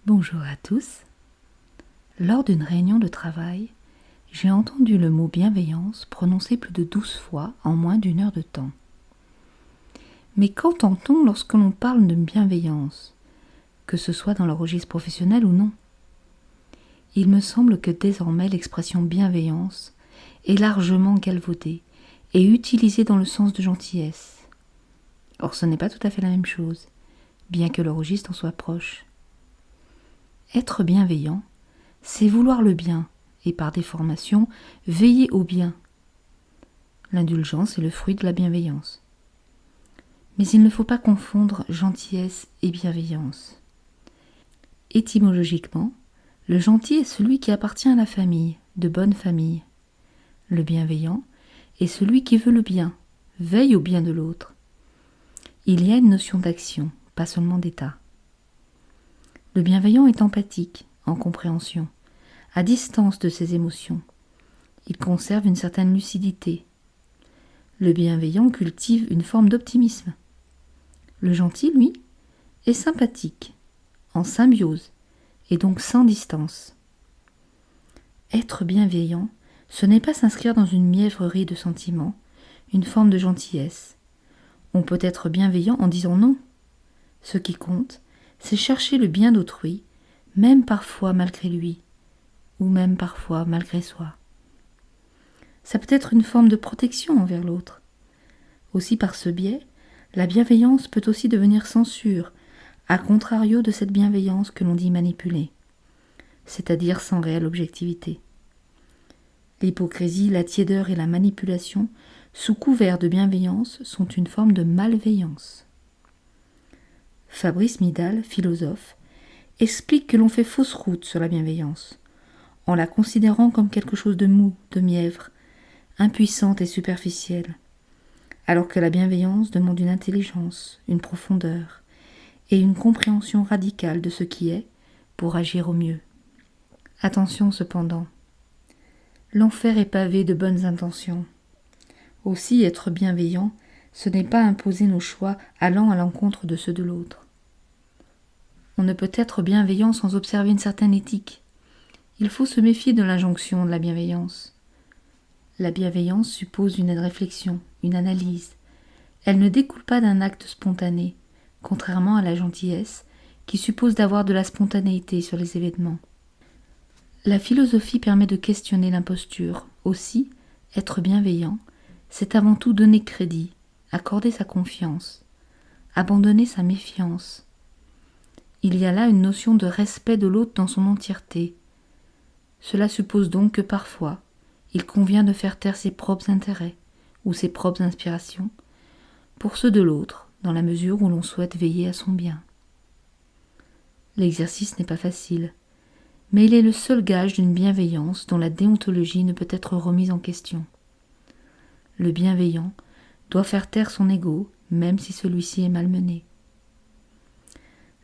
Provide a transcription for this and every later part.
Bonjour à tous. Lors d'une réunion de travail, j'ai entendu le mot bienveillance prononcé plus de 12 fois en moins d'une heure de temps. Mais qu'entend-on lorsque l'on parle de bienveillance, que ce soit dans le registre professionnel ou non? Il me semble que désormais l'expression bienveillance est largement galvaudée et utilisée dans le sens de gentillesse. Or ce n'est pas tout à fait la même chose, bien que le registre en soit proche. Être bienveillant, c'est vouloir le bien et par déformation, veiller au bien. L'indulgence est le fruit de la bienveillance. Mais il ne faut pas confondre gentillesse et bienveillance. Étymologiquement, le gentil est celui qui appartient à la famille, de bonne famille. Le bienveillant est celui qui veut le bien, veille au bien de l'autre. Il y a une notion d'action, pas seulement d'état. Le bienveillant est empathique, en compréhension, à distance de ses émotions. Il conserve une certaine lucidité. Le bienveillant cultive une forme d'optimisme. Le gentil, lui, est sympathique, en symbiose, et donc sans distance. Être bienveillant, ce n'est pas s'inscrire dans une mièvrerie de sentiments, une forme de gentillesse. On peut être bienveillant en disant non. Ce qui compte, c'est chercher le bien d'autrui, même parfois malgré lui, ou même parfois malgré soi. Ça peut être une forme de protection envers l'autre. Aussi par ce biais, la bienveillance peut aussi devenir censure, à contrario de cette bienveillance que l'on dit manipuler, c'est-à-dire sans réelle objectivité. L'hypocrisie, la tiédeur et la manipulation, sous couvert de bienveillance, sont une forme de malveillance. Fabrice Midal, philosophe, explique que l'on fait fausse route sur la bienveillance, en la considérant comme quelque chose de mou, de mièvre, impuissante et superficielle, alors que la bienveillance demande une intelligence, une profondeur et une compréhension radicale de ce qui est pour agir au mieux. Attention cependant, l'enfer est pavé de bonnes intentions. Aussi, être bienveillant, ce n'est pas imposer nos choix allant à l'encontre de ceux de l'autre. On ne peut être bienveillant sans observer une certaine éthique. Il faut se méfier de l'injonction de la bienveillance. La bienveillance suppose une réflexion, une analyse. Elle ne découle pas d'un acte spontané, contrairement à la gentillesse, qui suppose d'avoir de la spontanéité sur les événements. La philosophie permet de questionner l'imposture. Aussi, être bienveillant, c'est avant tout donner crédit, accorder sa confiance, abandonner sa méfiance. Il y a là une notion de respect de l'autre dans son entièreté. Cela suppose donc que parfois, il convient de faire taire ses propres intérêts ou ses propres inspirations pour ceux de l'autre, dans la mesure où l'on souhaite veiller à son bien. L'exercice n'est pas facile, mais il est le seul gage d'une bienveillance dont la déontologie ne peut être remise en question. Le bienveillant doit faire taire son ego, même si celui-ci est malmené.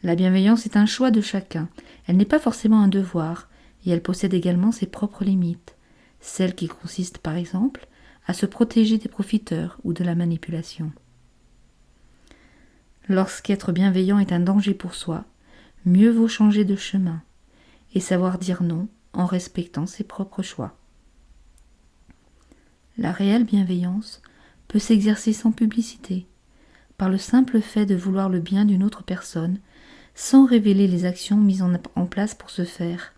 La bienveillance est un choix de chacun, elle n'est pas forcément un devoir, et elle possède également ses propres limites, celles qui consistent par exemple à se protéger des profiteurs ou de la manipulation. Lorsqu'être bienveillant est un danger pour soi, mieux vaut changer de chemin et savoir dire non en respectant ses propres choix. La réelle bienveillance peut s'exercer sans publicité, par le simple fait de vouloir le bien d'une autre personne, sans révéler les actions mises en place pour ce faire.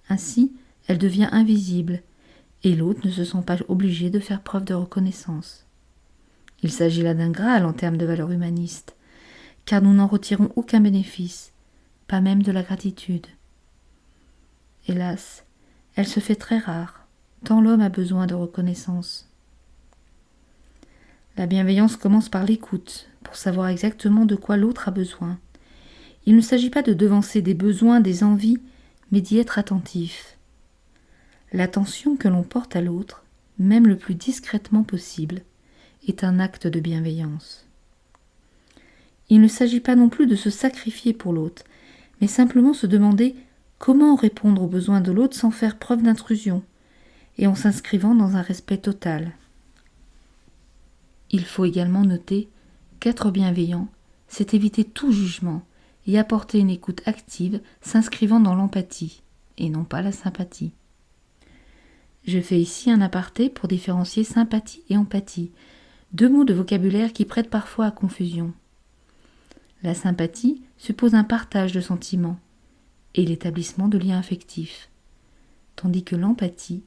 Ainsi, elle devient invisible, et l'autre ne se sent pas obligé de faire preuve de reconnaissance. Il s'agit là d'un Graal en termes de valeur humaniste, car nous n'en retirons aucun bénéfice, pas même de la gratitude. Hélas, elle se fait très rare, tant l'homme a besoin de reconnaissance. La bienveillance commence par l'écoute, pour savoir exactement de quoi l'autre a besoin. Il ne s'agit pas de devancer des besoins, des envies, mais d'y être attentif. L'attention que l'on porte à l'autre, même le plus discrètement possible, est un acte de bienveillance. Il ne s'agit pas non plus de se sacrifier pour l'autre, mais simplement se demander comment répondre aux besoins de l'autre sans faire preuve d'intrusion, et en s'inscrivant dans un respect total. Il faut également noter qu'être bienveillant, c'est éviter tout jugement et apporter une écoute active s'inscrivant dans l'empathie, et non pas la sympathie. Je fais ici un aparté pour différencier sympathie et empathie, deux mots de vocabulaire qui prêtent parfois à confusion. La sympathie suppose un partage de sentiments et l'établissement de liens affectifs, tandis que l'empathie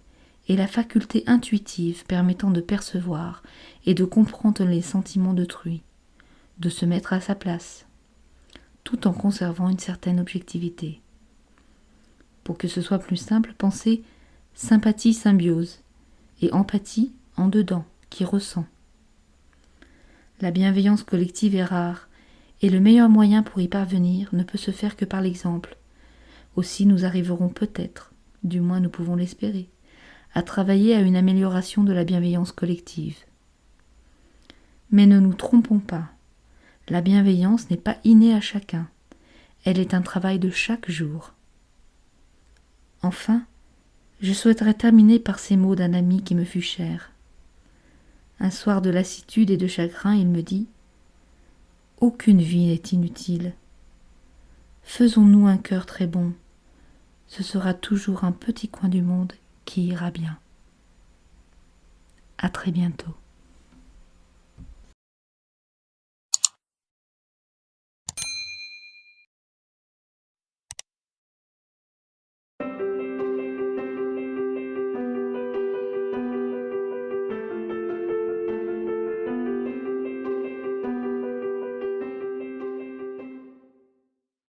est la faculté intuitive permettant de percevoir et de comprendre les sentiments d'autrui, de se mettre à sa place, tout en conservant une certaine objectivité. Pour que ce soit plus simple, pensez sympathie-symbiose et empathie en dedans, qui ressent. La bienveillance collective est rare, et le meilleur moyen pour y parvenir ne peut se faire que par l'exemple. Aussi nous arriverons peut-être, du moins nous pouvons l'espérer, à travailler à une amélioration de la bienveillance collective. Mais ne nous trompons pas, la bienveillance n'est pas innée à chacun, elle est un travail de chaque jour. Enfin, je souhaiterais terminer par ces mots d'un ami qui me fut cher. Un soir de lassitude et de chagrin, il me dit « Aucune vie n'est inutile. Faisons-nous un cœur très bon. Ce sera toujours un petit coin du monde qui ira bien. » À très bientôt.